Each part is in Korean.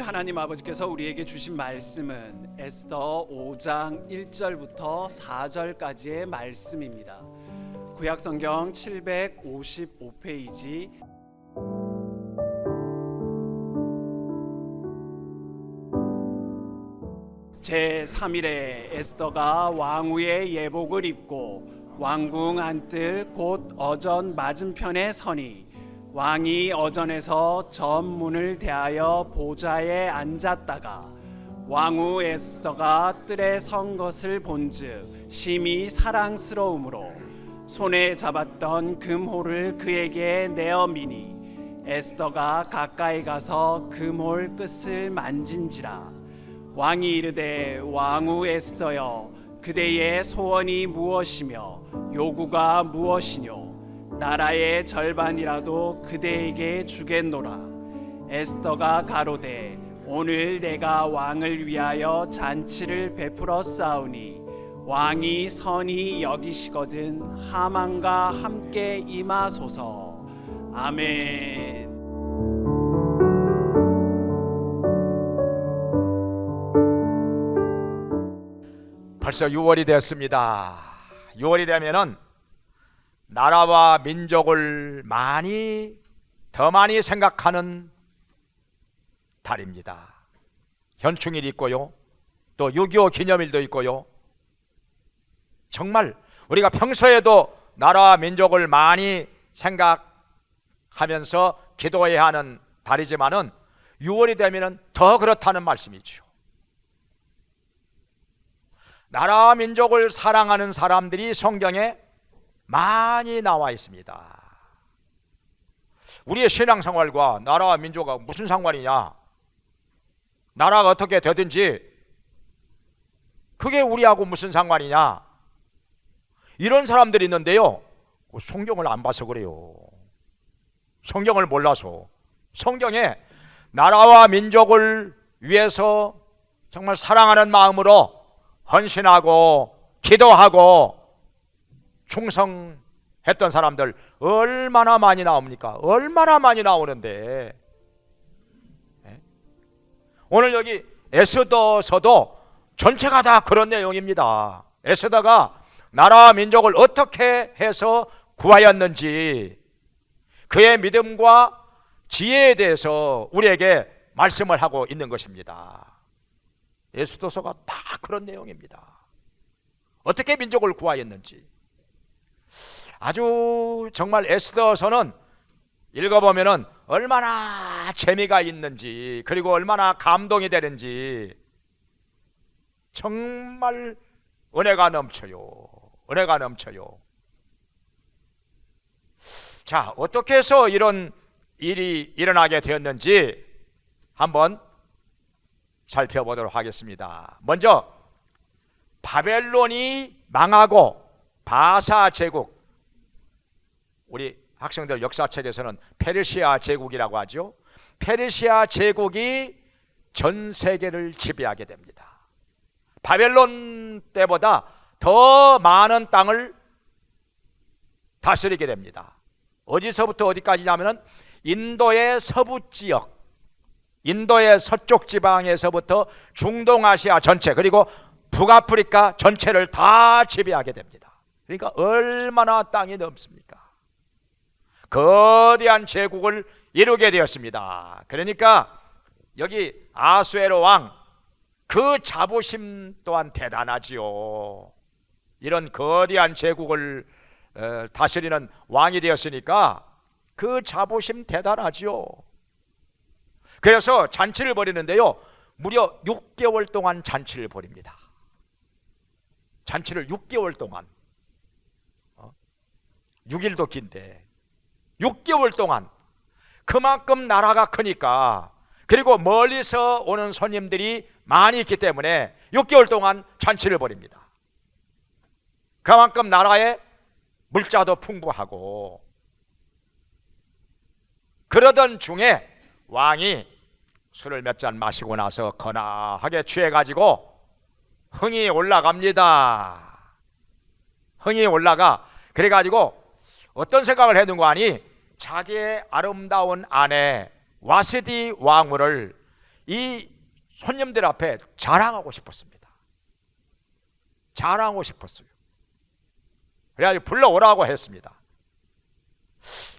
하나님 아버지께서 우리에게 주신 말씀은 에스더 5장 1절부터 4절까지의 말씀입니다. 구약성경 755페이지 제3일에 에스더가 왕후의 예복을 입고 왕궁 안뜰 곧 어전 맞은편에 서니 왕이 어전에서 전문을 대하여 보좌에 앉았다가 왕후 에스더가 뜰에 선 것을 본즉 심히 사랑스러움으로 손에 잡았던 금홀을 그에게 내어미니 에스더가 가까이 가서 금홀 끝을 만진지라. 왕이 이르되 왕후 에스더여 그대의 소원이 무엇이며 요구가 무엇이뇨? 나라의 절반이라도 그대에게 주겠노라. 에스더가 가로되 오늘 내가 왕을 위하여 잔치를 베풀어 싸우니 왕이 선히 여기시거든 하만과 함께 임하소서. 아멘. 벌써 6월이 되었습니다. 6월이 되면은 나라와 민족을 더 많이 생각하는 달입니다. 현충일이 있고요, 또 6.25 기념일도 있고요. 정말 우리가 평소에도 나라와 민족을 많이 생각하면서 기도해야 하는 달이지만은 6월이 되면은 더 그렇다는 말씀이죠. 나라와 민족을 사랑하는 사람들이 성경에 많이 나와 있습니다. 우리의 신앙생활과 나라와 민족과 무슨 상관이냐? 나라가 어떻게 되든지 그게 우리하고 무슨 상관이냐? 이런 사람들이 있는데요, 성경을 안 봐서 그래요. 성경을 몰라서. 성경에 나라와 민족을 위해서 정말 사랑하는 마음으로 헌신하고 기도하고 충성했던 사람들 얼마나 많이 나옵니까? 얼마나 많이 나오는데, 오늘 여기 에스더서도 전체가 다 그런 내용입니다. 에스더가 나라와 민족을 어떻게 해서 구하였는지 그의 믿음과 지혜에 대해서 우리에게 말씀을 하고 있는 것입니다. 에스더서가 다 그런 내용입니다. 어떻게 민족을 구하였는지. 아주 정말 에스더서는 읽어보면은 얼마나 재미가 있는지, 그리고 얼마나 감동이 되는지 정말 은혜가 넘쳐요. 은혜가 넘쳐요. 자, 어떻게 해서 이런 일이 일어나게 되었는지 한번 살펴보도록 하겠습니다. 먼저 바벨론이 망하고 바사 제국, 우리 학생들 역사책에서는 페르시아 제국이라고 하죠. 페르시아 제국이 전 세계를 지배하게 됩니다. 바벨론 때보다 더 많은 땅을 다스리게 됩니다. 어디서부터 어디까지냐면은 인도의 서부 지역, 인도의 서쪽 지방에서부터 중동아시아 전체, 그리고 북아프리카 전체를 다 지배하게 됩니다. 그러니까 얼마나 땅이 넓습니까? 거대한 제국을 이루게 되었습니다. 그러니까 여기 아수에로 왕, 그 자부심 또한 대단하지요. 이런 거대한 제국을 다스리는 왕이 되었으니까 그 자부심 대단하지요. 그래서 잔치를 벌이는데요, 무려 6개월 동안 잔치를 벌입니다. 잔치를 6개월 동안, 6일도 긴데 6개월 동안, 그만큼 나라가 크니까, 그리고 멀리서 오는 손님들이 많이 있기 때문에 6개월 동안 잔치를 벌입니다. 그만큼 나라에 물자도 풍부하고. 그러던 중에 왕이 술을 몇 잔 마시고 나서 거나하게 취해가지고 흥이 올라갑니다. 흥이 올라가. 그래가지고 어떤 생각을 했는고 하니 자기의 아름다운 아내 와스디 왕후를 이 손님들 앞에 자랑하고 싶었습니다. 자랑하고 싶었어요. 그래가지고 불러오라고 했습니다.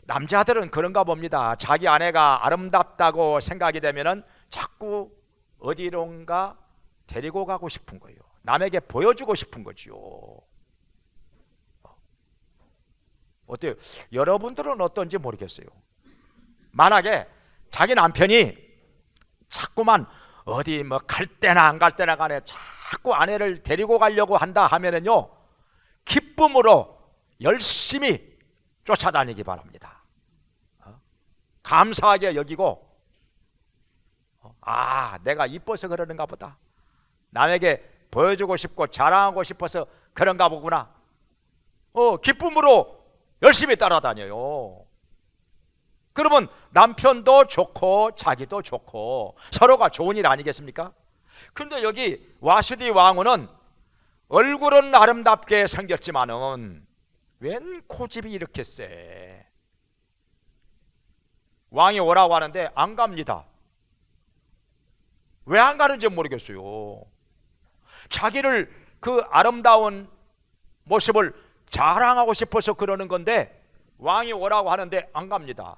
남자들은 그런가 봅니다. 자기 아내가 아름답다고 생각이 되면은 자꾸 어디론가 데리고 가고 싶은 거예요. 남에게 보여주고 싶은 거지요. 어때요? 여러분들은 어떤지 모르겠어요. 만약에 자기 남편이 자꾸만 어디 뭐 갈 때나 안 갈 때나 간에 자꾸 아내를 데리고 가려고 한다 하면은요, 기쁨으로 열심히 쫓아다니기 바랍니다. 감사하게 여기고, 내가 이뻐서 그러는가 보다, 남에게 보여주고 싶고 자랑하고 싶어서 그런가 보구나, 기쁨으로 열심히 따라다녀요. 그러면 남편도 좋고 자기도 좋고 서로가 좋은 일 아니겠습니까? 근데 여기 와수디 왕후는 얼굴은 아름답게 생겼지만은 웬 고집이 이렇게 세? 왕이 오라고 하는데 안 갑니다. 왜 안 가는지 모르겠어요. 자기를 그 아름다운 모습을 자랑하고 싶어서 그러는 건데 왕이 오라고 하는데 안 갑니다.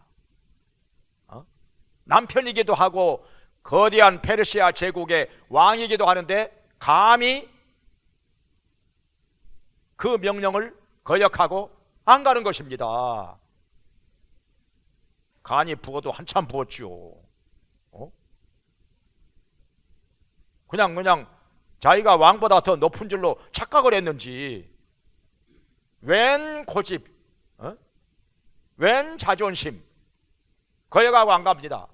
남편이기도 하고 거대한 페르시아 제국의 왕이기도 하는데 감히 그 명령을 거역하고 안 가는 것입니다. 간이 부어도 한참 부었지요. 그냥 자기가 왕보다 더 높은 줄로 착각을 했는지 웬 고집, 웬 자존심, 거역하고 안 갑니다.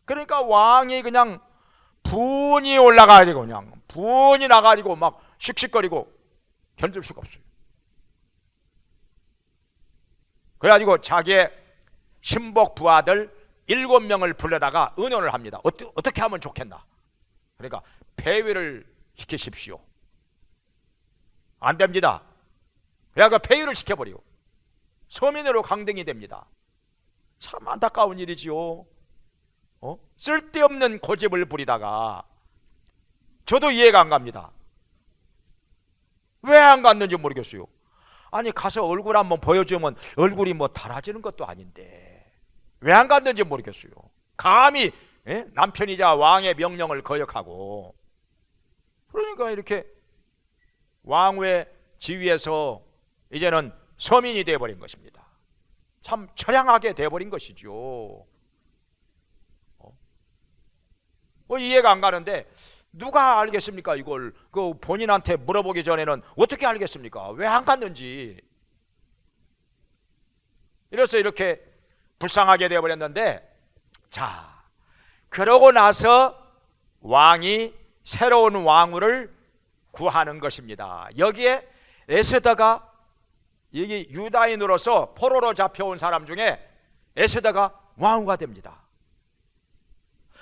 그러니까 왕이 그냥 분이 올라가지고 그냥 분이 나가지고 막 씩씩거리고 견딜 수가 없어요. 그래가지고 자기의 신복 부하들 7명을 불러다가 의논을 합니다. 어떻게 하면 좋겠나? 그러니까 폐위를 시키십시오. 안 됩니다. 그래서 폐위를 시켜버리고 서민으로 강등이 됩니다. 참 안타까운 일이지요. 쓸데없는 고집을 부리다가 저도 이해가 안 갑니다. 왜 안 갔는지 모르겠어요. 아니 가서 얼굴 한번 보여주면 얼굴이 뭐 달아지는 것도 아닌데 왜 안 갔는지 모르겠어요. 감히 남편이자 왕의 명령을 거역하고, 그러니까 이렇게 왕후의 지위에서 이제는 서민이 되어버린 것입니다. 참 처량하게 되어버린 것이죠. 이해가 안 가는데 누가 알겠습니까? 이걸 그 본인한테 물어보기 전에는 어떻게 알겠습니까? 왜 안 갔는지. 이래서 이렇게 불쌍하게 되어버렸는데, 자, 그러고 나서 왕이 새로운 왕후를 구하는 것입니다. 여기에 에스더가, 여기 유다인으로서 포로로 잡혀온 사람 중에 에스더가 왕후가 됩니다.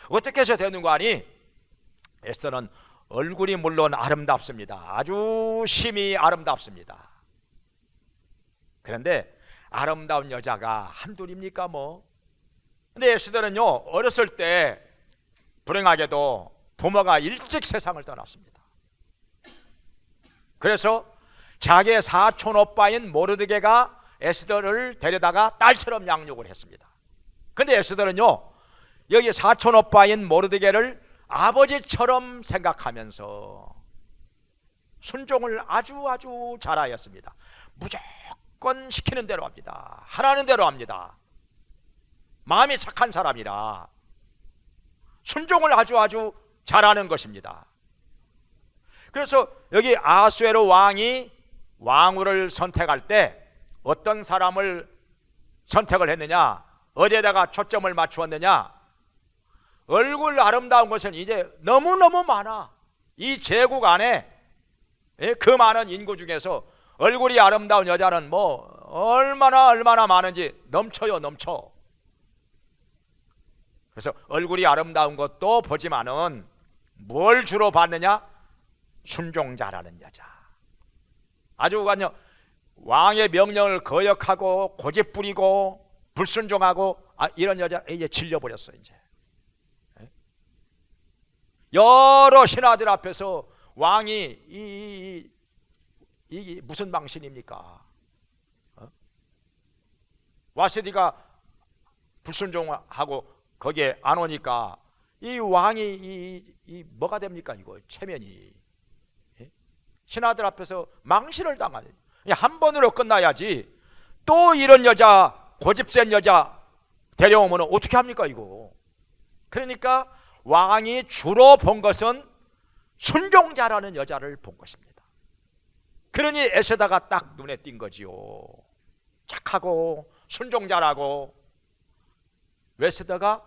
어떻게 해서 되는 거 아니? 에스더는 얼굴이 물론 아름답습니다. 아주 심히 아름답습니다. 그런데 아름다운 여자가 한둘입니까 뭐? 근데 에스더는요, 어렸을 때 불행하게도 부모가 일찍 세상을 떠났습니다. 그래서 자기의 사촌 오빠인 모르드게가 에스더를 데려다가 딸처럼 양육을 했습니다. 근데 에스더는요, 여기 사촌 오빠인 모르드게를 아버지처럼 생각하면서 순종을 아주 잘하였습니다. 무조건 시키는 대로 합니다. 하라는 대로 합니다. 마음이 착한 사람이라 순종을 아주 잘하는 것입니다. 그래서 여기 아수에로 왕이 왕후를 선택할 때 어떤 사람을 선택을 했느냐, 어디에다가 초점을 맞추었느냐, 얼굴 아름다운 것은 이제 너무너무 많아. 이 제국 안에 그 많은 인구 중에서 얼굴이 아름다운 여자는 뭐 얼마나 많은지 넘쳐요, 넘쳐. 그래서 얼굴이 아름다운 것도 보지만은 뭘 주로 봤느냐? 순종 잘하는 여자. 아주 그냥 왕의 명령을 거역하고 고집 부리고 불순종하고 이런 여자 이제 질려버렸어. 이제 여러 신하들 앞에서 왕이 이 무슨 망신입니까? 와세디가 불순종하고 거기에 안 오니까 이 왕이 이 뭐가 됩니까? 이거 체면이 신하들 앞에서 망신을 당하는, 한 번으로 끝나야지 또 이런 여자, 고집센 여자 데려오면 어떻게 합니까 이거? 그러니까 왕이 주로 본 것은 순종자라는 여자를 본 것입니다. 그러니 에스더가 딱 눈에 띈 거지요. 착하고 순종자라고 에스더가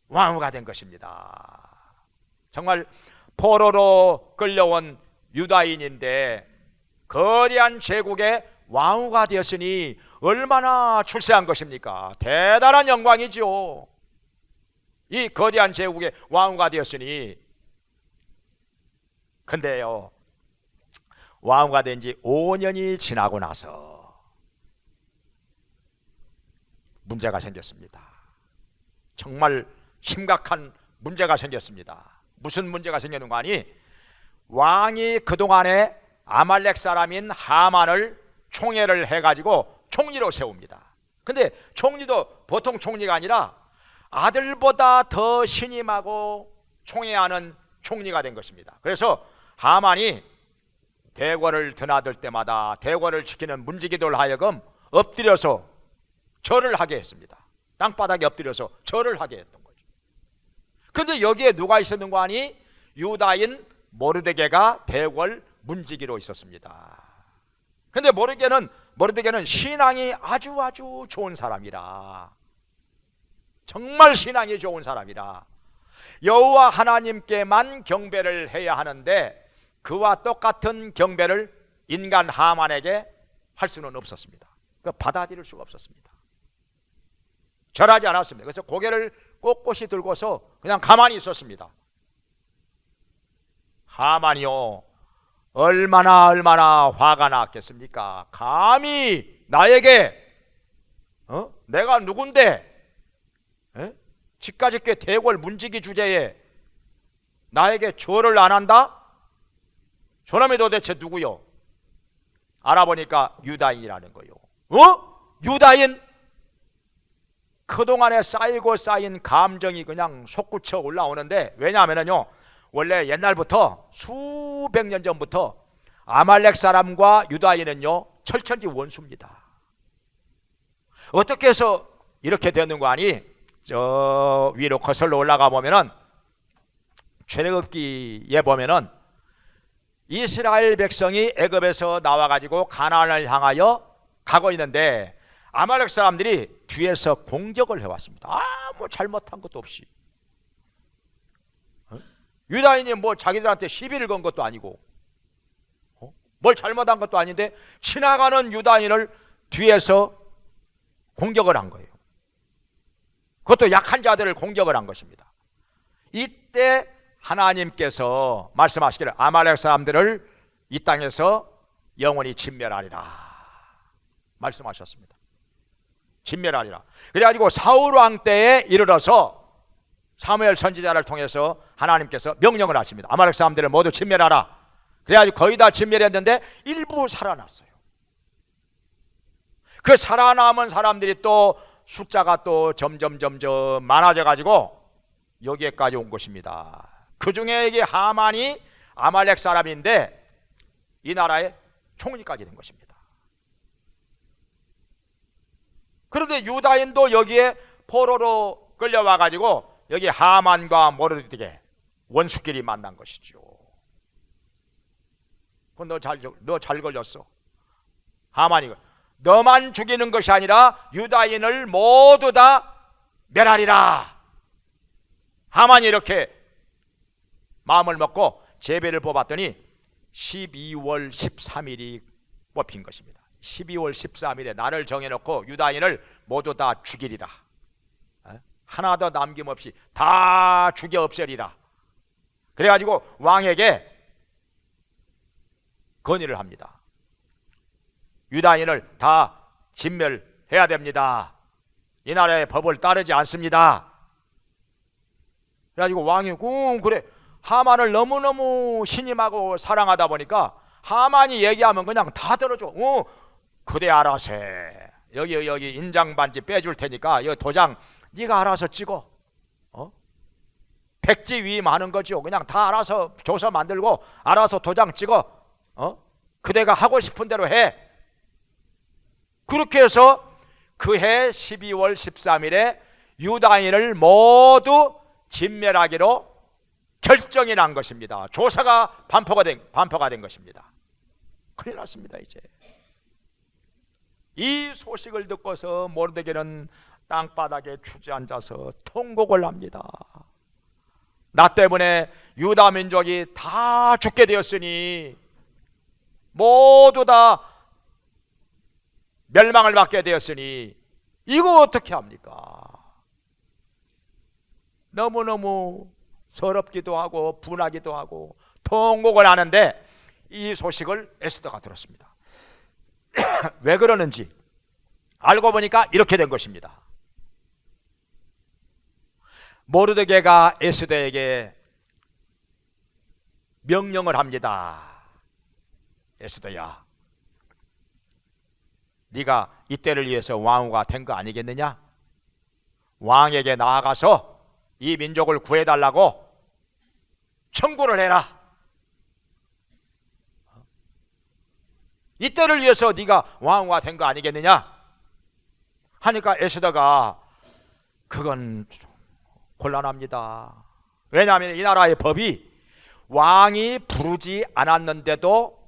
왕후가 된 것입니다. 정말 포로로 끌려온 유다인인데 거대한 제국의 왕후가 되었으니 얼마나 출세한 것입니까? 대단한 영광이죠. 이 거대한 제국의 왕후가 되었으니. 근데요, 왕후가 된 지 5년이 지나고 나서 문제가 생겼습니다. 정말 심각한 문제가 생겼습니다. 무슨 문제가 생겼는가 하니, 왕이 그동안에 아말렉 사람인 하만을 총애를 해가지고 총리로 세웁니다. 근데 총리도 보통 총리가 아니라 아들보다 더 신임하고 총애하는 총리가 된 것입니다. 그래서 하만이 대궐을 드나들 때마다 대궐을 지키는 문지기들 하여금 엎드려서 절을 하게 했습니다. 땅바닥에 엎드려서 절을 하게 했던 거죠. 근데 여기에 누가 있었는가 하니, 유다인 모르드게가 대궐 문지기로 있었습니다. 근데 모르드게는 신앙이 아주 좋은 사람이라, 정말 신앙이 좋은 사람이라 여호와 하나님께만 경배를 해야 하는데 그와 똑같은 경배를 인간 하만에게 할 수는 없었습니다. 받아들일 수가 없었습니다. 절하지 않았습니다. 그래서 고개를 꼿꼿이 들고서 그냥 가만히 있었습니다. 하만이요, 얼마나 화가 났겠습니까? 감히 나에게 내가 누군데 집까짓게 대궐 문지기 주제에 나에게 절을 안 한다? 저놈이 도대체 누구요? 알아보니까 유다인이라는 거요. 유다인? 그동안에 쌓이고 쌓인 감정이 그냥 솟구쳐 올라오는데, 왜냐하면요, 원래 옛날부터 수백 년 전부터 아말렉 사람과 유다인은요 철천지 원수입니다. 어떻게 해서 이렇게 되는 거 아니? 저 위로 거슬러 올라가 보면은 출애굽기에 보면은 이스라엘 백성이 애굽에서 나와 가지고 가나안을 향하여 가고 있는데 아말렉 사람들이 뒤에서 공격을 해왔습니다. 아무 잘못한 것도 없이. 유다인이 뭐 자기들한테 시비를 건 것도 아니고 뭘 잘못한 것도 아닌데 지나가는 유다인을 뒤에서 공격을 한 거예요. 그것도 약한 자들을 공격을 한 것입니다. 이때 하나님께서 말씀하시기를 아말렉 사람들을 이 땅에서 영원히 진멸하리라 말씀하셨습니다. 진멸하리라. 그래가지고 사울 왕 때에 이르러서 사무엘 선지자를 통해서 하나님께서 명령을 하십니다. 아말렉 사람들을 모두 진멸하라. 그래가지고 거의 다 진멸했는데 일부 살아났어요. 그 살아남은 사람들이 또 숫자가 또 점점 많아져 가지고 여기에까지 온 것입니다. 그 중에 이게 하만이 아말렉 사람인데 이 나라의 총리까지 된 것입니다. 그런데 유다인도 여기에 포로로 끌려와 가지고 여기 하만과 모르드게 원수끼리 만난 것이죠. 너 잘 걸렸어. 하만이 너만 죽이는 것이 아니라 유다인을 모두 다 멸하리라. 하만이 이렇게 마음을 먹고 제비를 뽑았더니 12월 13일이 뽑힌 것입니다. 12월 13일에 날을 정해놓고 유다인을 모두 다 죽이리라. 하나도 남김없이 다 죽여 없애리라. 그래가지고 왕에게 건의를 합니다. 유다인을 다 진멸해야 됩니다. 이 나라의 법을 따르지 않습니다. 그래가지고 왕이 그래 하만을 너무너무 신임하고 사랑하다 보니까 하만이 얘기하면 그냥 다 들어줘. 그대 알아서 해. 여기 인장 반지 빼줄 테니까 여기 도장 네가 알아서 찍어. 백지 위임하는 거죠. 그냥 다 알아서 조서 만들고 알아서 도장 찍어. 그대가 하고 싶은 대로 해. 그렇게 해서 그해 12월 13일에 유다인을 모두 진멸하기로 결정이 난 것입니다. 조서가 반포가 된 것입니다. 큰일 났습니다. 이제 이 소식을 듣고서 모르드게는 땅바닥에 주저앉아서 통곡을 합니다. 나 때문에 유다 민족이 다 죽게 되었으니, 모두 다 멸망을 받게 되었으니 이거 어떻게 합니까? 너무너무 서럽기도 하고 분하기도 하고 통곡을 하는데 이 소식을 에스더가 들었습니다. 왜 그러는지 알고 보니까 이렇게 된 것입니다. 모르드게가 에스더에게 명령을 합니다. 에스더야, 네가 이때를 위해서 왕후가 된 거 아니겠느냐? 왕에게 나아가서 이 민족을 구해달라고 청구를 해라. 이때를 위해서 네가 왕후가 된 거 아니겠느냐? 하니까 에스더가 그건 곤란합니다. 왜냐하면 이 나라의 법이 왕이 부르지 않았는데도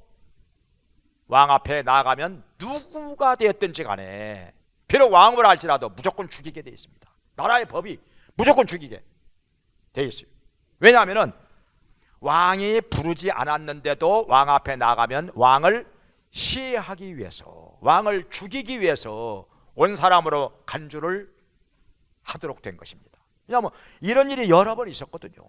왕 앞에 나아가면 누구가 되었든지 간에 비록 왕후라 할지라도 무조건 죽이게 되어 있습니다. 나라의 법이 무조건 죽이게 되어 있어요. 왜냐하면 왕이 부르지 않았는데도 왕 앞에 나가면 왕을 시해하기 위해서, 왕을 죽이기 위해서 온 사람으로 간주를 하도록 된 것입니다. 왜냐하면 이런 일이 여러 번 있었거든요.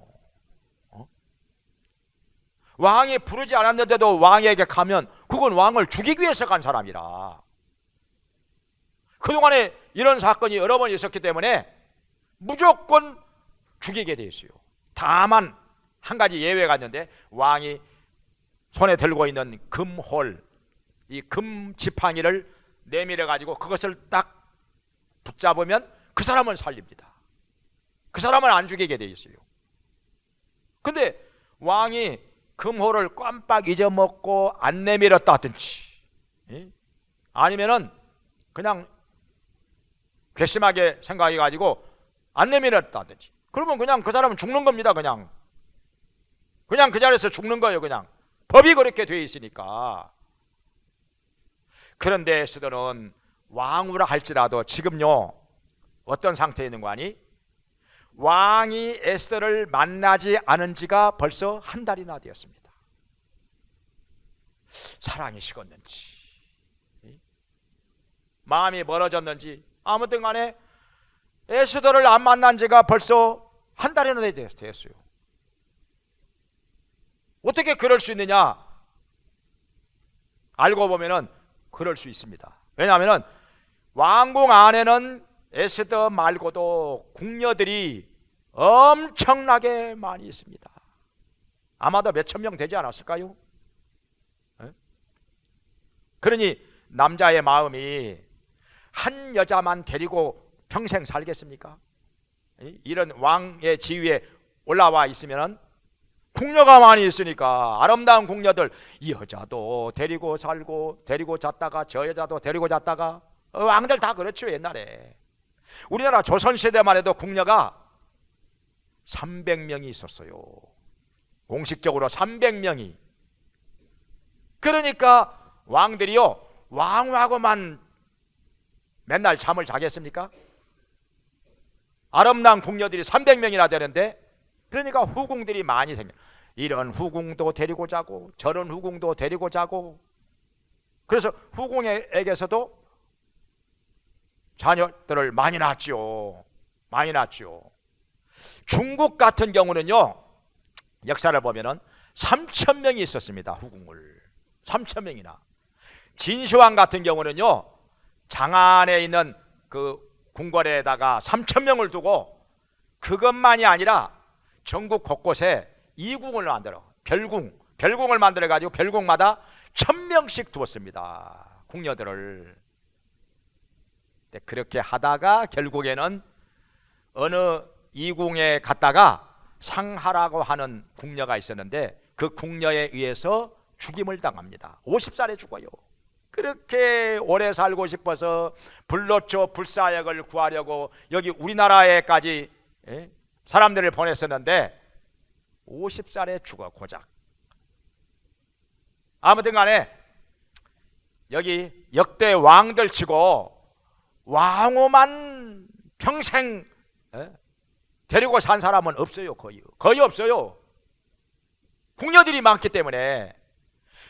왕이 부르지 않았는데도 왕에게 가면 그건 왕을 죽이기 위해서 간 사람이라. 그동안에 이런 사건이 여러 번 있었기 때문에 무조건 죽이게 돼 있어요. 다만 한 가지 예외가 있는데, 왕이 손에 들고 있는 금홀, 이 금 지팡이를 내밀어 가지고 그것을 딱 붙잡으면 그 사람은 살립니다. 그 사람은 안 죽이게 돼 있어요. 근데 왕이 금홀을 깜빡 잊어먹고 안 내밀었다든지, 아니면은 그냥 괘씸하게 생각해 가지고 안 내밀었다든지, 그러면 그냥 그 사람은 죽는 겁니다. 그냥 그 자리에서 죽는 거예요. 그냥 법이 그렇게 되어 있으니까. 그런데 에스더는 왕후라 할지라도 지금요 어떤 상태에 있는 거 아니? 왕이 에스더를 만나지 않은 지가 벌써 한 달이나 되었습니다. 사랑이 식었는지, 마음이 멀어졌는지, 아무튼 간에 에스더를 안 만난 지가 벌써 한 달이나 되었어요. 어떻게 그럴 수 있느냐? 알고 보면은 그럴 수 있습니다. 왜냐하면 왕궁 안에는 에스더 말고도 궁녀들이 엄청나게 많이 있습니다. 아마도 몇천 명 되지 않았을까요? 그러니 남자의 마음이 한 여자만 데리고 평생 살겠습니까? 이런 왕의 지위에 올라와 있으면 궁녀가 많이 있으니까 아름다운 궁녀들, 이 여자도 데리고 살고 데리고 잤다가 저 여자도 데리고 잤다가, 왕들 다 그렇죠. 옛날에 우리나라 조선시대만 해도 궁녀가 300명이 있었어요. 공식적으로 300명이. 그러니까 왕들이요 왕후하고만 맨날 잠을 자겠습니까? 아름다운 궁녀들이 300명이나 되는데, 그러니까 후궁들이 많이 생겨. 이런 후궁도 데리고 자고 저런 후궁도 데리고 자고. 그래서 후궁에게서도 자녀들을 많이 낳았죠. 많이 낳았죠. 중국 같은 경우는요 역사를 보면은 3,000명이 있었습니다. 후궁을 3,000명이나. 진시황 같은 경우는요 장안에 있는 그 궁궐에다가 3,000명을 두고 그것만이 아니라 전국 곳곳에 이궁을 만들어 별궁을 만들어 가지고 별궁마다 1000명씩 두었습니다. 궁녀들을. 그렇게 하다가 결국에는 어느 이궁에 갔다가 상하라고 하는 궁녀가 있었는데 그 궁녀에 의해서 죽임을 당합니다. 50살에 죽어요. 그렇게 오래 살고 싶어서 불로초 불사역을 구하려고 여기 우리나라에까지 사람들을 보냈었는데 50살에 죽어 고작. 아무튼 간에 여기 역대 왕들 치고 왕후만 평생 데리고 산 사람은 없어요. 거의 없어요. 궁녀들이 많기 때문에.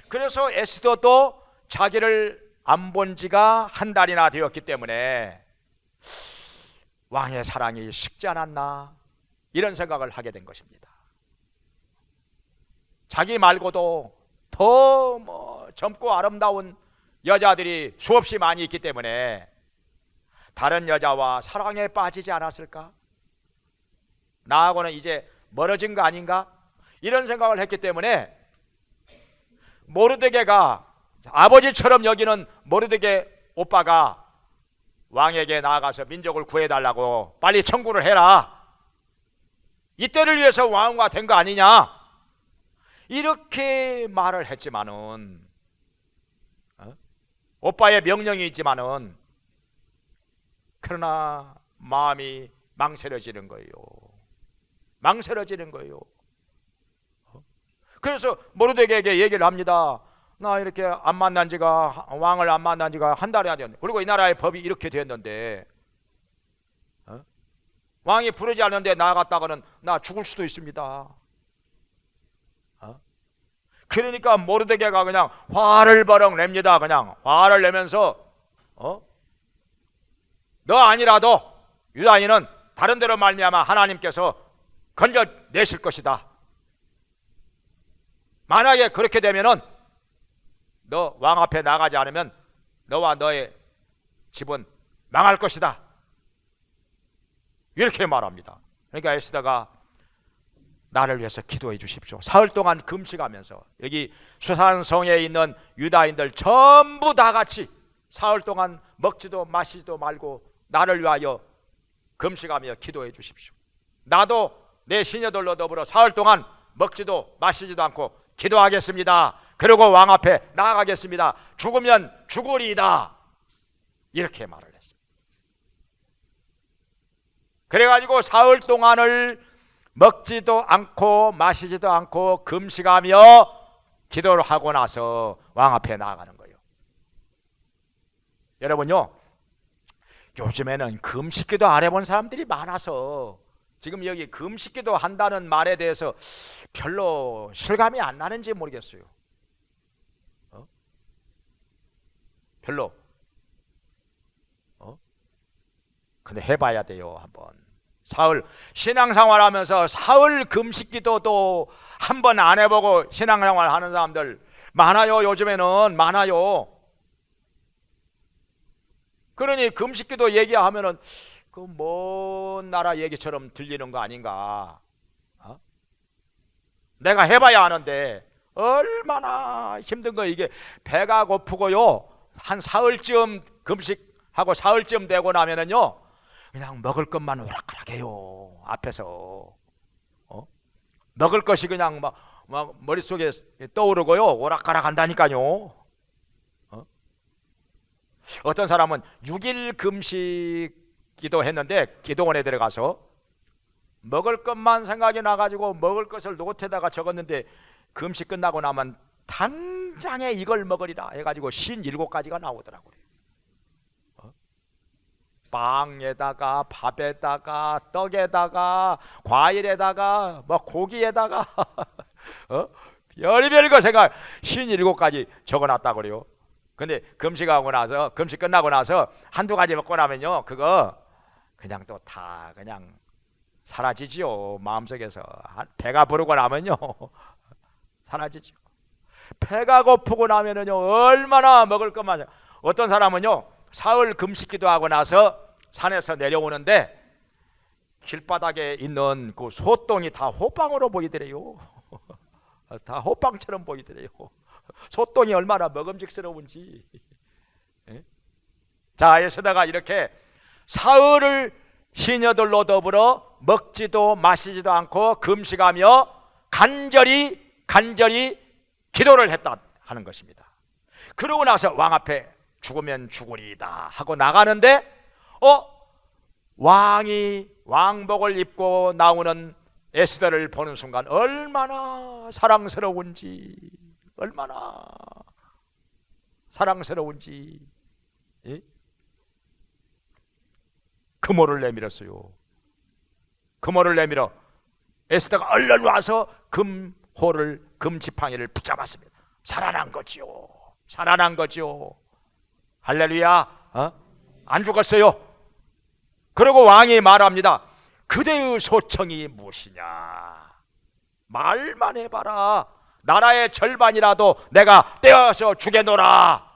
그래서 에스더도 자기를 안 본 지가 한 달이나 되었기 때문에 왕의 사랑이 식지 않았나 이런 생각을 하게 된 것입니다. 자기 말고도 더 젊고 아름다운 여자들이 수없이 많이 있기 때문에 다른 여자와 사랑에 빠지지 않았을까? 나하고는 이제 멀어진 거 아닌가? 이런 생각을 했기 때문에 모르드게가 아버지처럼 여기는 모르드게 오빠가 왕에게 나아가서 민족을 구해달라고 빨리 청구를 해라. 이때를 위해서 왕후가 된 거 아니냐? 이렇게 말을 했지만은 오빠의 명령이 있지만은 그러나 마음이 망설여지는 거예요. 망설여지는 거예요. 그래서 모르드게에게 얘기를 합니다. 나 이렇게 왕을 안 만난 지가 한 달이 안 됐는데, 그리고 이 나라의 법이 이렇게 됐는데 왕이 부르지 않는데 나아갔다가는 나 죽을 수도 있습니다. 그러니까 모르드게가 그냥 화를 버럭 냅니다. 그냥 화를 내면서 너 아니라도 유다인은 다른 데로 말미암아 하나님께서 건져내실 것이다. 만약에 그렇게 되면은 너 왕 앞에 나가지 않으면 너와 너의 집은 망할 것이다. 이렇게 말합니다. 그러니까 에스더가 나를 위해서 기도해 주십시오. 사흘 동안 금식하면서 여기 수산성에 있는 유다인들 전부 다 같이 사흘 동안 먹지도 마시지도 말고 나를 위하여 금식하며 기도해 주십시오. 나도 내 시녀들로 더불어 사흘 동안 먹지도 마시지도 않고 기도하겠습니다. 그리고 왕 앞에 나아가겠습니다. 죽으면 죽으리이다. 이렇게 말을 했습니다. 그래가지고 사흘 동안을 먹지도 않고 마시지도 않고 금식하며 기도를 하고 나서 왕 앞에 나아가는 거예요. 여러분요, 요즘에는 금식기도 안 해본 사람들이 많아서 지금 여기 금식기도 한다는 말에 대해서 별로 실감이 안 나는지 모르겠어요. 별로. 근데 해봐야 돼요. 한번 사흘 신앙생활하면서 사흘 금식기도도 한번 안 해보고 신앙생활 하는 사람들 많아요. 요즘에는 많아요. 그러니 금식기도 얘기하면은 그 먼 나라 얘기처럼 들리는 거 아닌가? 내가 해봐야 하는데 얼마나 힘든 거. 이게 배가 고프고요, 한 사흘쯤 금식하고 사흘쯤 되고 나면은요 그냥 먹을 것만 오락가락해요. 앞에서 먹을 것이 그냥 막 머릿속에 떠오르고요, 오락가락 한다니까요. 어떤 사람은 6일 금식 기도했는데 기도원에 들어가서 먹을 것만 생각이 나가지고 먹을 것을 노트에다가 적었는데 금식 끝나고 나면 단장에 이걸 먹으리라 해가지고 57가지가 나오더라고요. 빵에다가 밥에다가 떡에다가 과일에다가 뭐 고기에다가 별의별 거 생각 57가지 적어놨다고 그래요. 근데 금식 끝나고 나서 한두 가지 먹고 나면요 그거 그냥 또 다 그냥 사라지지요. 마음속에서 배가 부르고 나면요 사라지죠. 배가 고프고 나면은요 얼마나 먹을 것만. 어떤 사람은요 사흘 금식기도 하고 나서 산에서 내려오는데 길바닥에 있는 그 소똥이 다 호빵으로 보이더래요. 다 호빵처럼 보이더래요. 소똥이 얼마나 먹음직스러운지. 예? 자, 에스더가 이렇게 사흘을 시녀들로 더불어 먹지도 마시지도 않고 금식하며 간절히 기도를 했다 하는 것입니다. 그러고 나서 왕 앞에 죽으면 죽으리이다 하고 나가는데 왕이 왕복을 입고 나오는 에스더를 보는 순간 얼마나 사랑스러운지, 얼마나 사랑스러운지. 예? 금호를 내밀었어요. 금호를 내밀어 에스더가 얼른 와서 금지팡이를 붙잡았습니다. 살아난 거지요. 살아난 거지요. 할렐루야. 안 죽었어요. 그리고 왕이 말합니다. 그대의 소청이 무엇이냐? 말만 해봐라. 나라의 절반이라도 내가 떼어서 주겠노라.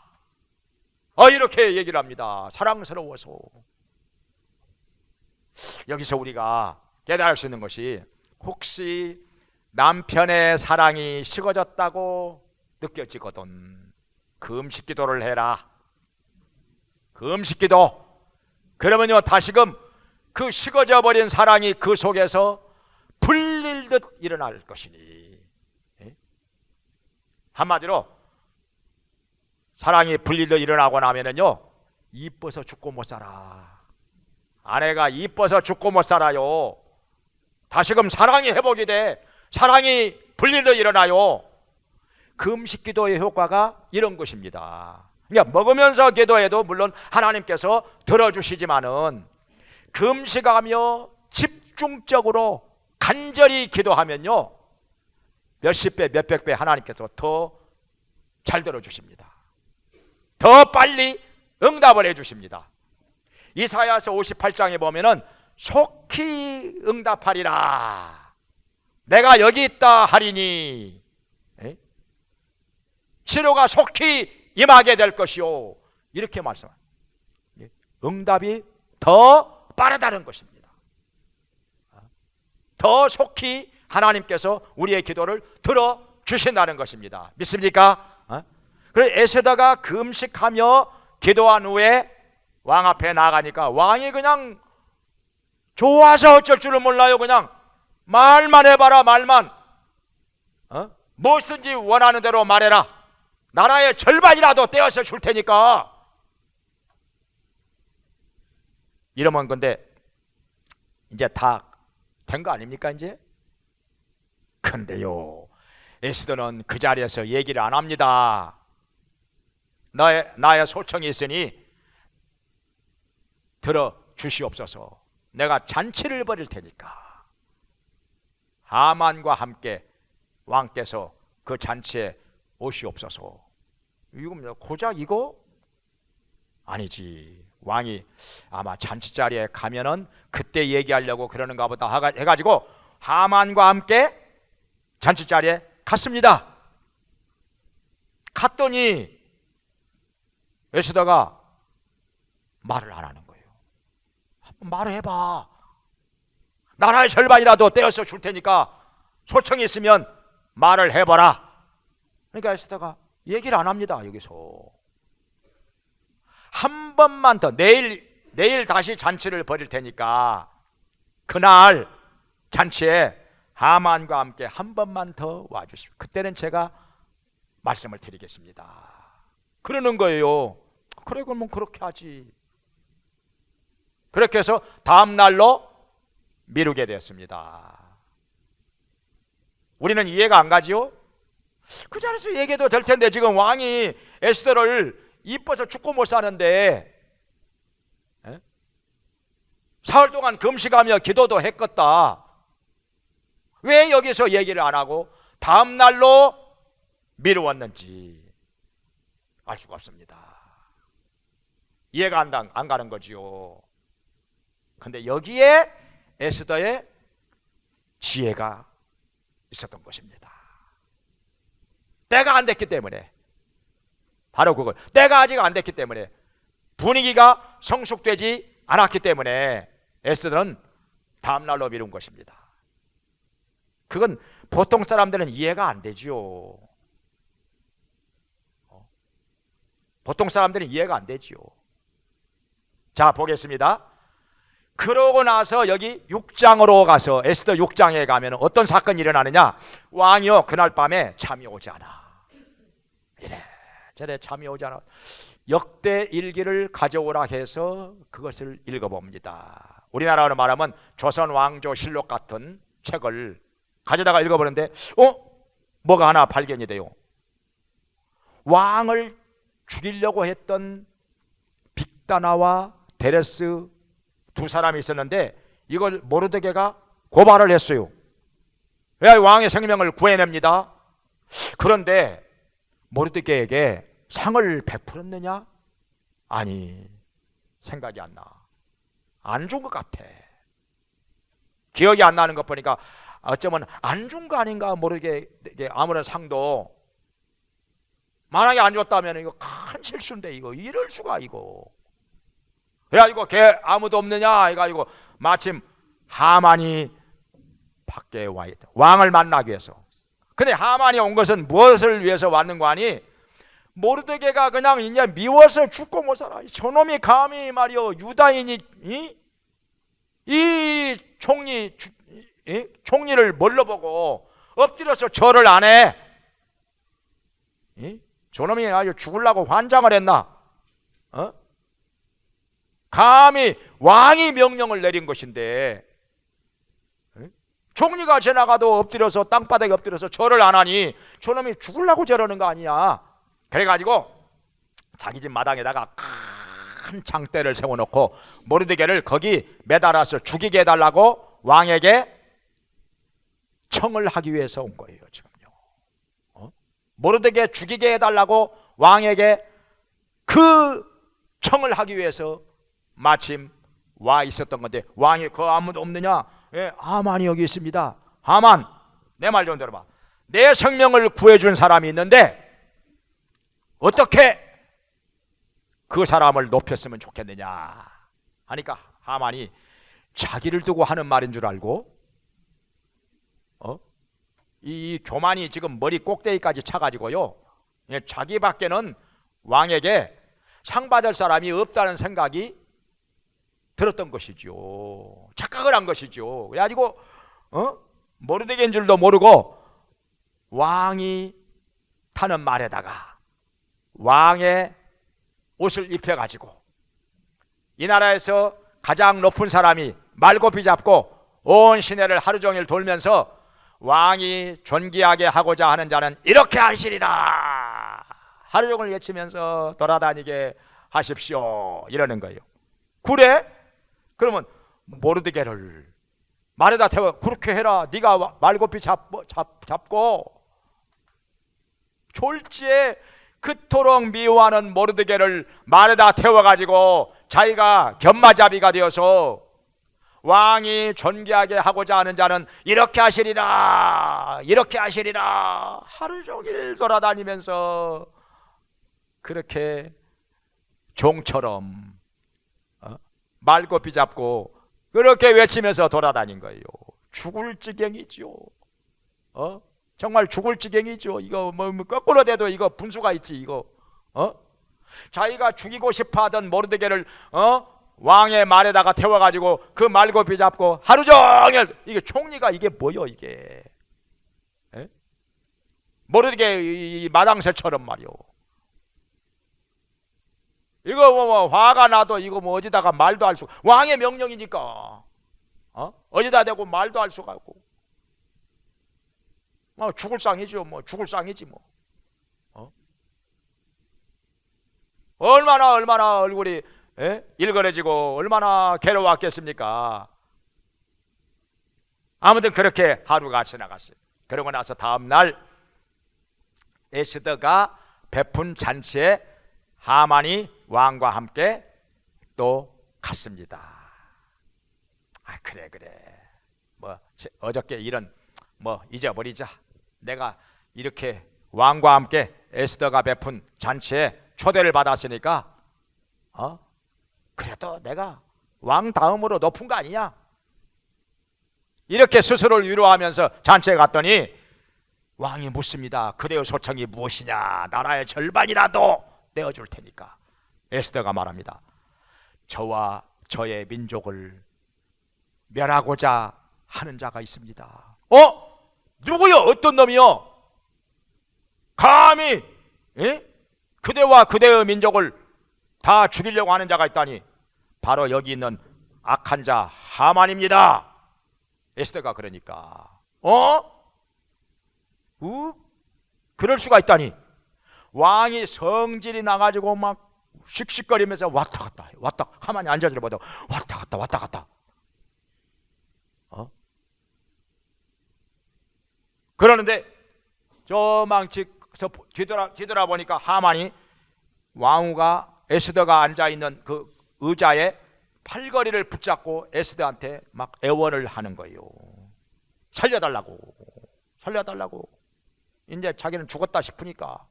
이렇게 얘기를 합니다. 사랑스러워서. 여기서 우리가 깨달을 수 있는 것이, 혹시 남편의 사랑이 식어졌다고 느껴지거든 금식 기도를 해라. 금식 기도. 그러면요, 다시금 그 식어져 버린 사랑이 그 속에서 불릴 듯 일어날 것이니. 한마디로 사랑이 불릴 듯 일어나고 나면은요, 이뻐서 죽고 못 살아. 아내가 이뻐서 죽고 못 살아요. 다시금 사랑이 회복이 돼. 사랑이 불릴 듯 일어나요. 금식 기도의 효과가 이런 것입니다. 그러니까 먹으면서 기도해도 물론 하나님께서 들어주시지만은, 금식하며 집중적으로 간절히 기도하면요, 몇십 배 몇백 배 하나님께서 더 잘 들어주십니다. 더 빨리 응답을 해주십니다. 이사야서 58장에 보면은 속히 응답하리라. 내가 여기 있다 하리니. 치료가 속히 임하게 될 것이요. 이렇게 말씀합니다. 응답이 더 빠르다는 것입니다. 더 속히 하나님께서 우리의 기도를 들어주신다는 것입니다. 믿습니까? 그래서 에스더가 금식하며 기도한 후에 왕 앞에 나가니까 왕이 그냥 좋아서 어쩔 줄을 몰라요. 그냥 말만 해봐라. 말만. 무엇인지 원하는 대로 말해라. 나라의 절반이라도 떼어서 줄 테니까. 이러면 근데 이제 다 된 거 아닙니까 이제? 근데요, 에스더는 그 자리에서 얘기를 안 합니다. 나의 소청이 있으니 들어 주시옵소서. 내가 잔치를 벌일 테니까 하만과 함께 왕께서 그 잔치에 오시옵소서. 이거 고작 이거? 아니지. 왕이 아마 잔치 자리에 가면은 그때 얘기하려고 그러는가 보다 해가지고 하만과 함께 잔치 자리에 갔습니다. 갔더니 에스더가 말을 안 하는 거예요. 한번 말을 해봐. 나라의 절반이라도 떼어서 줄 테니까 소청이 있으면 말을 해봐라. 그러니까 에스더가 얘기를 안 합니다. 여기서 한 번만 더, 내일 다시 잔치를 벌일 테니까 그날 잔치에 하만과 함께 한 번만 더 와주십시오. 그때는 제가 말씀을 드리겠습니다. 그러는 거예요. 그래, 그러면 그렇게 하지. 그렇게 해서 다음 날로 미루게 되었습니다. 우리는 이해가 안 가지요? 그 자리에서 얘기해도 될 텐데, 지금 왕이 에스더를 이뻐서 죽고 못 사는데 사흘 동안 금식하며 기도도 했겠다. 왜 여기서 얘기를 안 하고 다음 날로 미루었는지 알 수가 없습니다. 이해가 안 가는 거지요. 근데 여기에 에스더의 지혜가 있었던 것입니다. 때가 안 됐기 때문에, 바로 그걸, 때가 아직 안 됐기 때문에, 분위기가 성숙되지 않았기 때문에 에스더는 다음 날로 미룬 것입니다. 그건 보통 사람들은 이해가 안 되지요. 보통 사람들은 이해가 안 되지요. 자, 보겠습니다. 그러고 나서 여기 6장으로 가서 에스더 6장에 가면 어떤 사건이 일어나느냐? 왕이요 그날 밤에 잠이 오지 않아. 이래저래 잠이 오지 않아. 역대 일기를 가져오라 해서 그것을 읽어봅니다. 우리나라로 말하면 조선 왕조 실록 같은 책을 가져다가 읽어보는데 뭐가 하나 발견이 돼요. 왕을 죽이려고 했던 빅다나와 데레스 두 사람이 있었는데 이걸 모르드게가 고발을 했어요. 왜 왕의 생명을 구해냅니다. 그런데 모르드게에게 상을 베풀었느냐? 아니, 생각이 안 나. 안 준 것 같아. 기억이 안 나는 것 보니까 어쩌면 안 준 거 아닌가 모르게 아무런 상도. 만약에 안 줬다면 이거 큰 실수인데 이거 이럴 수가 이거. 그래가지고 걔 아무도 없느냐 해가지고 마침 하만이 밖에 와 있다. 왕을 만나기 위해서. 근데 하만이 온 것은 무엇을 위해서 왔는 거 아니? 모르드게가 그냥 이제 미워서 죽고 못 살아. 저놈이 감히 말이요 유다인이 이 총리를 뭘로 보고 엎드려서 절을 안 해? 저놈이 아주 죽으려고 환장을 했나? 감히 왕이 명령을 내린 것인데 총리가 지나가도 엎드려서 땅바닥에 엎드려서 절을 안 하니 저놈이 죽으려고 저러는 거 아니냐? 그래가지고 자기 집 마당에다가 큰 장대를 세워놓고 모르드게를 거기 매달아서 죽이게 해달라고 왕에게 청을 하기 위해서 온 거예요. 지금요. 모르드게 죽이게 해달라고 왕에게 그 청을 하기 위해서 마침 와 있었던 건데 왕이 그 아무도 없느냐? 예, 하만이 여기 있습니다. 하만, 내 말 좀 들어봐. 내 생명을 구해준 사람이 있는데 어떻게 그 사람을 높였으면 좋겠느냐 하니까 하만이 자기를 두고 하는 말인 줄 알고 이 교만이 지금 머리 꼭대기까지 차가지고요, 자기밖에는 왕에게 상 받을 사람이 없다는 생각이 들었던 것이죠. 착각을 한 것이죠. 그래가지고 모르드게인 줄도 모르고 왕이 타는 말에다가 왕의 옷을 입혀가지고 이 나라에서 가장 높은 사람이 말고비 잡고 온 시내를 하루 종일 돌면서 왕이 존귀하게 하고자 하는 자는 이렇게 하시리라 하루 종일 외치면서 돌아다니게 하십시오 이러는 거예요. 그래? 그러면 모르드게를 말에다 태워 그렇게 해라. 네가 말고비 잡고 졸지에 그토록 미워하는 모르드게를 말에다 태워가지고 자기가 견마자비가 되어서 왕이 존귀하게 하고자 하는 자는 이렇게 하시리라 이렇게 하시리라 하루 종일 돌아다니면서 그렇게 종처럼 말고비 잡고 그렇게 외치면서 돌아다닌 거예요. 죽을 지경이죠. 정말 죽을 지경이죠. 이거 뭐 거꾸로 돼도 이거 분수가 있지 이거. 자기가 죽이고 싶어하던 모르드게를 왕의 말에다가 태워가지고 그 말고비 잡고 하루 종일 이게 총리가 이게 뭐요 이게? 모르드게 이 마당새처럼 말이요. 이거 뭐 화가 나도 이거 뭐 어디다가 말도 할 수 왕의 명령이니까 어디다 대고 말도 할 수가 없고 죽을 상이죠. 뭐 죽을 상이지 뭐. 얼마나 얼굴이 일그러지고 얼마나 괴로웠겠습니까? 아무튼 그렇게 하루가 지나갔어요. 그러고 나서 다음 날 에스더가 베푼 잔치에 하만이 왕과 함께 또 갔습니다. 그래 뭐 어저께 일은 뭐 잊어버리자. 내가 이렇게 왕과 함께 에스더가 베푼 잔치에 초대를 받았으니까 그래도 내가 왕 다음으로 높은 거 아니냐? 이렇게 스스로를 위로하면서 잔치에 갔더니 왕이 묻습니다. 그대의 소청이 무엇이냐? 나라의 절반이라도 떼어줄 테니까. 에스더가 말합니다. 저와 저의 민족을 멸하고자 하는 자가 있습니다. 누구요? 어떤 놈이요? 감히 그대와 그대의 민족을 다 죽이려고 하는 자가 있다니 바로 여기 있는 악한 자 하만입니다. 에스더가 그러니까 그럴 수가 있다니. 왕이 성질이 나가지고 막 씩씩거리면서 왔다 갔다 하만이 앉아서 보다 왔다 갔다. 그러는데 저 망치서 뒤돌아보니까 하만이 왕후가 에스더가 앉아있는 그 의자에 팔걸이를 붙잡고 에스더한테 막 애원을 하는 거예요. 살려달라고. 이제 자기는 죽었다 싶으니까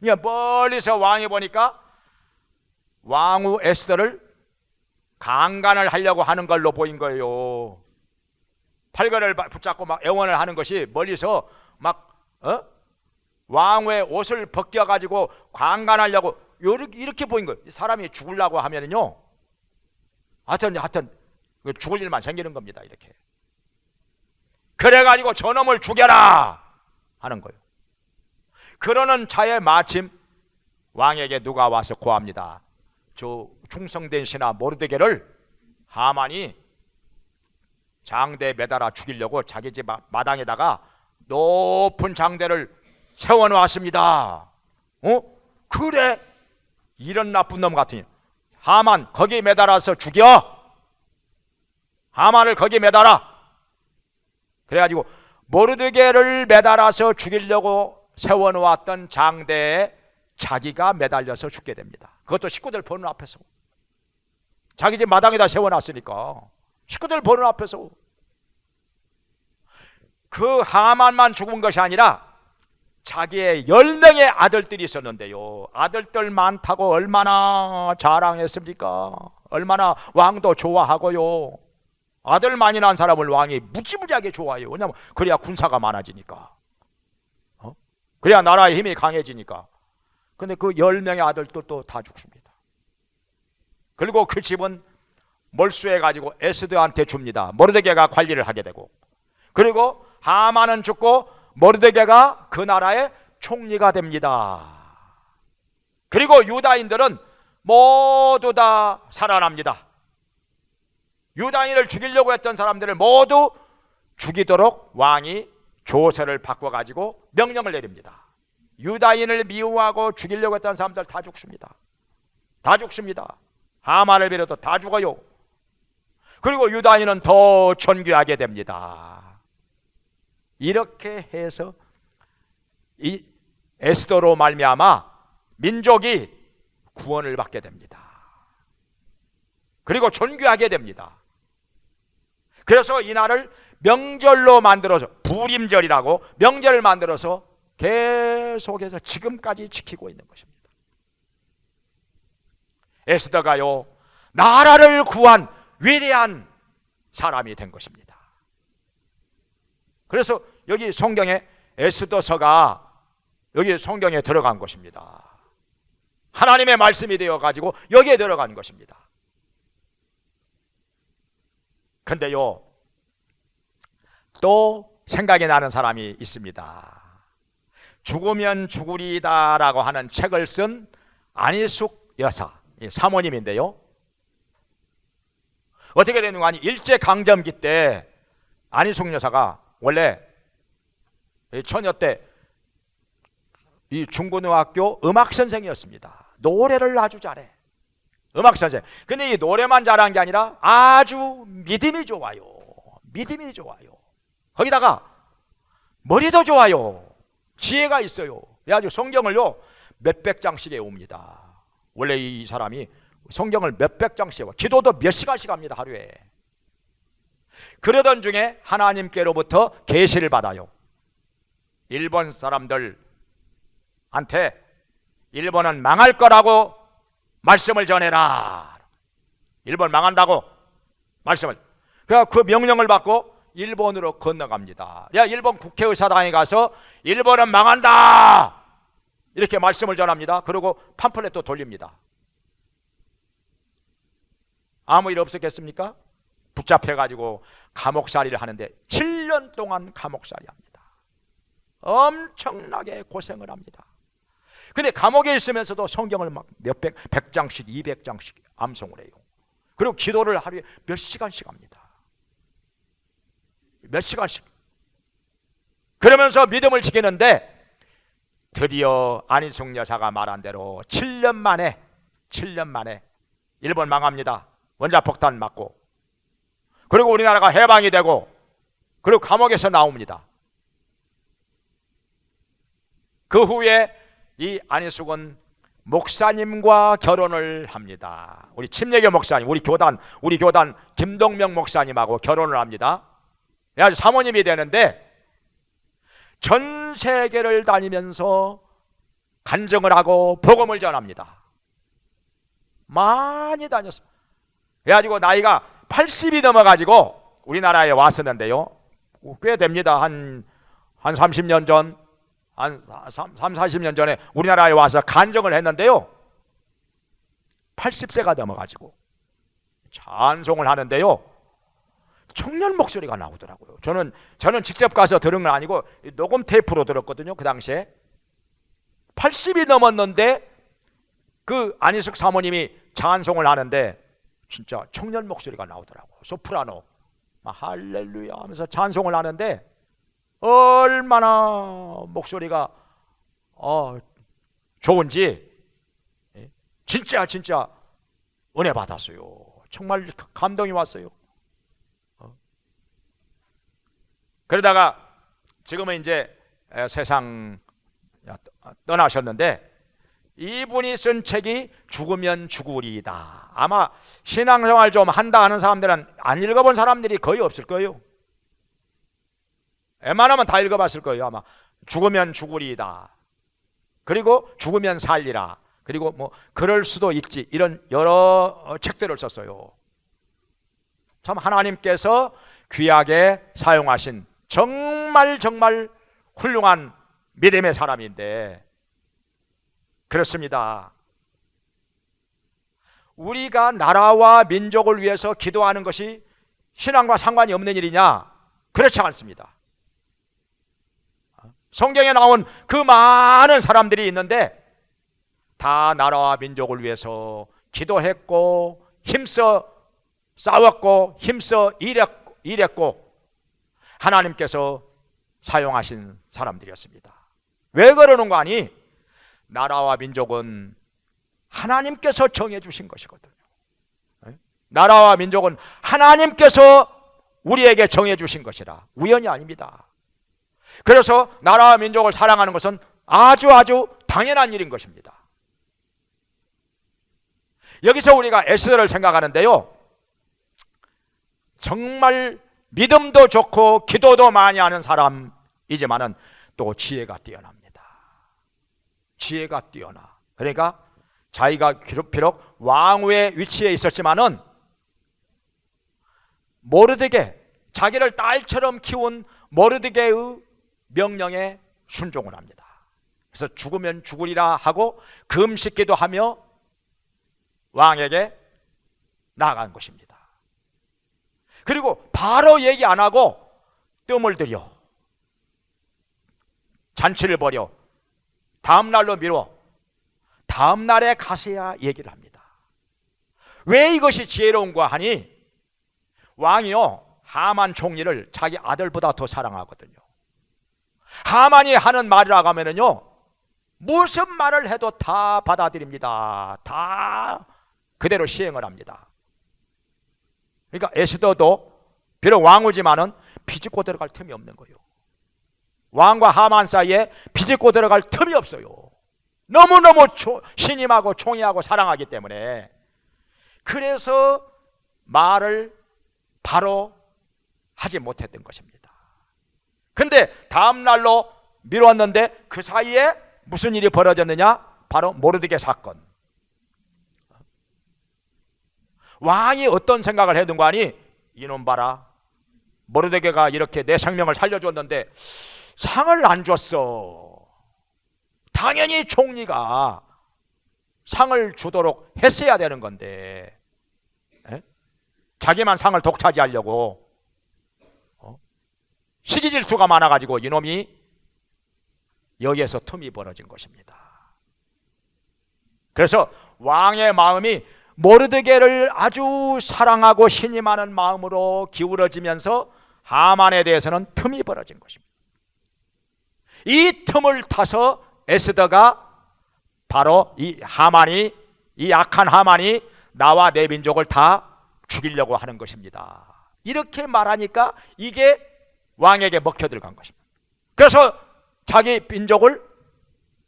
그냥 멀리서 왕이 보니까 왕후 에스더를 강간을 하려고 하는 걸로 보인 거예요. 팔걸이를 붙잡고 막 애원을 하는 것이 멀리서 막 왕후의 옷을 벗겨가지고 강간하려고 이렇게 보인 거예요. 사람이 죽으려고 하면은요, 하여튼 죽을 일만 생기는 겁니다. 이렇게. 그래가지고 저놈을 죽여라 하는 거예요. 그러는 차에 마침 왕에게 누가 와서 고합니다. 저 충성된 신하 모르드게를 하만이 장대에 매달아 죽이려고 자기 집 마당에다가 높은 장대를 세워놓았습니다. 그래? 이런 나쁜 놈 같으니 하만 거기 매달아서 죽여. 하만을 거기 매달아. 그래가지고 모르드게를 매달아서 죽이려고 세워놓았던 장대에 자기가 매달려서 죽게 됩니다. 그것도 식구들 보는 앞에서. 자기 집 마당에다 세워놨으니까 식구들 보는 앞에서. 그 하만만 죽은 것이 아니라 자기의 10명의 아들들이 있었는데요, 아들들 많다고 얼마나 자랑했습니까? 얼마나 왕도 좋아하고요. 아들 많이 낳은 사람을 왕이 무지무지하게 좋아해요. 왜냐하면 그래야 군사가 많아지니까, 그래야 나라의 힘이 강해지니까. 근데 그 10명의 아들도 다 죽습니다. 그리고 그 집은 몰수해가지고 에스더한테 줍니다. 모르드게가 관리를 하게 되고, 그리고 하만은 죽고 모르드게가 그 나라의 총리가 됩니다. 그리고 유다인들은 모두 다 살아납니다. 유다인을 죽이려고 했던 사람들을 모두 죽이도록 왕이 조서를 바꿔가지고 명령을 내립니다. 유다인을 미워하고 죽이려고 했던 사람들 다 죽습니다. 다 죽습니다. 하만을 비롯해 다 죽어요. 그리고 유다인은 더 존귀하게 됩니다. 이렇게 해서 이 에스더로 말미암아 민족이 구원을 받게 됩니다. 그리고 존귀하게 됩니다. 그래서 이날을 명절로 만들어서, 부림절이라고 명절을 만들어서 계속해서 지금까지 지키고 있는 것입니다. 에스더가요, 나라를 구한 위대한 사람이 된 것입니다. 그래서 여기 성경에 에스더서가 여기 성경에 들어간 것입니다. 하나님의 말씀이 되어 가지고 여기에 들어간 것입니다. 근데요, 또 생각이 나는 사람이 있습니다. 죽으면 죽으리다라고 하는 책을 쓴 안희숙 여사, 사모님인데요, 어떻게 되는 거 아니, 일제강점기 때 안희숙 여사가 원래 처녀 때 이 중고등학교 음악 선생이었습니다. 노래를 아주 잘해, 음악 선생. 근데 이 노래만 잘한 게 아니라 아주 믿음이 좋아요. 믿음이 좋아요. 거기다가 머리도 좋아요. 지혜가 있어요. 그래가지고 성경을요 몇백 장씩 외웁니다. 원래 이 사람이 성경을 몇백 장씩 외워, 기도도 몇 시간씩 합니다, 하루에. 그러던 중에 하나님께로부터 계시를 받아요. 일본 사람들한테 일본은 망할 거라고 말씀을 전해라. 일본 망한다고 말씀을. 그래서 그 명령을 받고 일본으로 건너갑니다. 야, 일본 국회의사당에 가서 일본은 망한다 이렇게 말씀을 전합니다. 그리고 팜플렛도 돌립니다. 아무 일 없었겠습니까? 붙잡혀가지고 감옥살이를 하는데 7년 동안 감옥살이 합니다. 엄청나게 고생을 합니다. 근데 감옥에 있으면서도 성경을 막 몇백, 100장씩 200장씩 암송을 해요. 그리고 기도를 하루에 몇 시간씩 합니다. 몇 시간씩. 그러면서 믿음을 지키는데 드디어 안희숙 여사가 말한 대로 7년 만에 일본 망합니다. 원자폭탄 맞고, 그리고 우리나라가 해방이 되고, 그리고 감옥에서 나옵니다. 그 후에 이 안희숙은 목사님과 결혼을 합니다. 우리 침례교 목사님, 우리 교단 김동명 목사님하고 결혼을 합니다. 아주 사모님이 되는데 전 세계를 다니면서 간증을 하고 복음을 전합니다. 많이 다녔습니다. 그래가지고 나이가 80이 넘어가지고 우리나라에 왔었는데요. 꽤 됩니다. 한 30년 전, 한 40년 전에 우리나라에 와서 간증을 했는데요. 80세가 넘어가지고 찬송을 하는데요. 청년 목소리가 나오더라고요. 저는 직접 가서 들은 건 아니고 녹음 테이프로 들었거든요. 그 당시에 80이 넘었는데 그 안희숙 사모님이 찬송을 하는데 진짜 청년 목소리가 나오더라고요. 소프라노 할렐루야 하면서 찬송을 하는데 얼마나 목소리가 좋은지 진짜 은혜 받았어요. 정말 감동이 왔어요. 그러다가 지금은 이제 세상 떠나셨는데 이분이 쓴 책이 죽으면 죽으리이다. 아마 신앙생활 좀 한다 하는 사람들은 안 읽어본 사람들이 거의 없을 거예요. 웬만하면 다 읽어봤을 거예요. 아마 죽으면 죽으리이다. 그리고 죽으면 살리라. 그리고 뭐 그럴 수도 있지. 이런 여러 책들을 썼어요. 참 하나님께서 귀하게 사용하신 정말 훌륭한 믿음의 사람인데 그렇습니다. 우리가 나라와 민족을 위해서 기도하는 것이 신앙과 상관이 없는 일이냐? 그렇지 않습니다. 성경에 나온 그 많은 사람들이 있는데 다 나라와 민족을 위해서 기도했고 힘써 싸웠고 힘써 일했고 하나님께서 사용하신 사람들이었습니다. 왜 그러는 거 아니? 나라와 민족은 하나님께서 정해주신 것이거든요. 나라와 민족은 하나님께서 우리에게 정해주신 것이라 우연이 아닙니다. 그래서 나라와 민족을 사랑하는 것은 아주 당연한 일인 것입니다. 여기서 우리가 에스더를 생각하는데요, 정말 믿음도 좋고 기도도 많이 하는 사람이지만은 또 지혜가 뛰어납니다. 지혜가 뛰어나. 그러니까 자기가 비록 왕후의 위치에 있었지만은 모르드게, 자기를 딸처럼 키운 모르드게의 명령에 순종을 합니다. 그래서 죽으면 죽으리라 하고 금식기도 하며 왕에게 나아간 것입니다. 그리고 바로 얘기 안 하고 뜸을 들여 잔치를 벌여 다음 날로 미뤄 다음 날에 가서야 얘기를 합니다. 왜 이것이 지혜로운가 하니 왕이요 하만 총리를 자기 아들보다 더 사랑하거든요. 하만이 하는 말이라고 하면은요 무슨 말을 해도 다 받아들입니다. 다 그대로 시행을 합니다. 그러니까 에스더도 비록 왕후지만은 비집고 들어갈 틈이 없는 거예요. 왕과 하만 사이에 비집고 들어갈 틈이 없어요. 너무너무 신임하고 총애하고 사랑하기 때문에. 그래서 말을 바로 하지 못했던 것입니다. 근데 다음 날로 미뤘는데 그 사이에 무슨 일이 벌어졌느냐? 바로 모르드게 사건. 왕이 어떤 생각을 해둔 거 아니? 이놈 봐라, 모르드게가 이렇게 내 생명을 살려줬는데 상을 안 줬어. 당연히 총리가 상을 주도록 했어야 되는 건데, 에? 자기만 상을 독차지하려고 시기 질투가 많아가지고 이놈이 여기에서 틈이 벌어진 것입니다. 그래서 왕의 마음이 모르드게를 아주 사랑하고 신임하는 마음으로 기울어지면서 하만에 대해서는 틈이 벌어진 것입니다. 이 틈을 타서 에스더가 바로 이 악한 하만이 나와 내 민족을 다 죽이려고 하는 것입니다. 이렇게 말하니까 이게 왕에게 먹혀 들어간 것입니다. 그래서 자기 민족을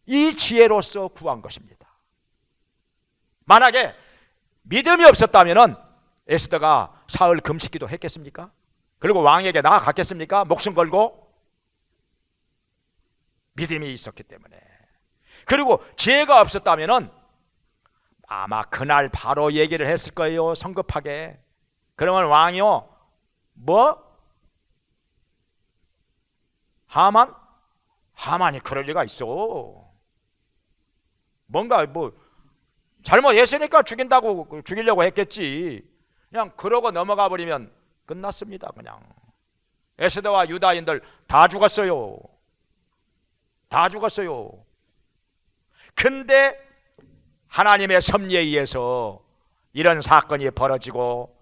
이 지혜로서 구한 것입니다. 만약에 믿음이 없었다면 에스더가 사흘 금식기도 했겠습니까? 그리고 왕에게 나아갔겠습니까? 목숨 걸고? 믿음이 있었기 때문에. 그리고 지혜가 없었다면 아마 그날 바로 얘기를 했을 거예요. 성급하게. 그러면 왕이요, 하만이 그럴 리가 있어. 뭔가 잘못했으니까 죽이려고 했겠지. 그냥 그러고 넘어가 버리면 끝났습니다. 그냥 에스더와 유다인들 다 죽었어요. 다 죽었어요. 근데 하나님의 섭리에 의해서 이런 사건이 벌어지고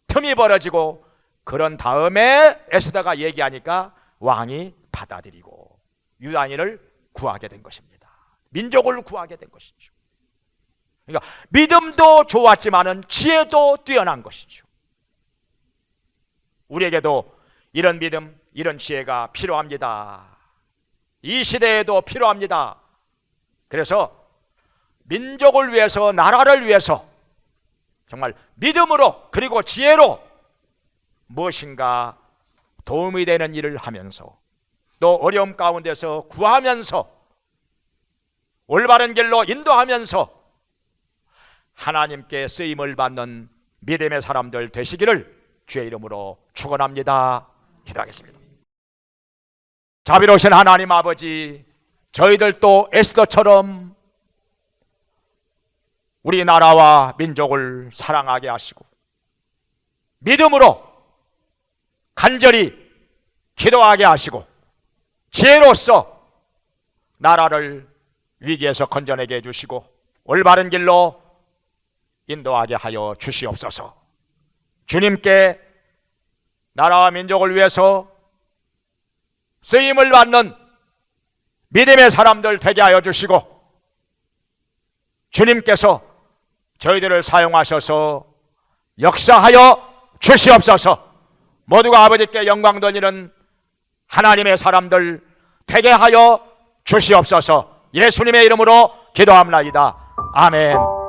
틈이 벌어지고 그런 다음에 에스더가 얘기하니까 왕이 받아들이고 유다인을 구하게 된 것입니다. 민족을 구하게 된 것이죠. 그러니까 믿음도 좋았지만은 지혜도 뛰어난 것이죠. 우리에게도 이런 믿음, 이런 지혜가 필요합니다. 이 시대에도 필요합니다. 그래서 민족을 위해서, 나라를 위해서 정말 믿음으로 그리고 지혜로 무엇인가 도움이 되는 일을 하면서 또 어려움 가운데서 구하면서 올바른 길로 인도하면서 하나님께 쓰임을 받는 믿음의 사람들 되시기를 주의 이름으로 축원합니다. 기도하겠습니다. 자비로우신 하나님 아버지, 저희들도 에스더처럼 우리나라와 민족을 사랑하게 하시고 믿음으로 간절히 기도하게 하시고 지혜로서 나라를 위기에서 건져내게 해주시고 올바른 길로 인도하게 하여 주시옵소서. 주님께 나라와 민족을 위해서 쓰임을 받는 믿음의 사람들 되게 하여 주시고 주님께서 저희들을 사용하셔서 역사하여 주시옵소서. 모두가 아버지께 영광 돌리는 하나님의 사람들 되게 하여 주시옵소서. 예수님의 이름으로 기도합니다. 아멘.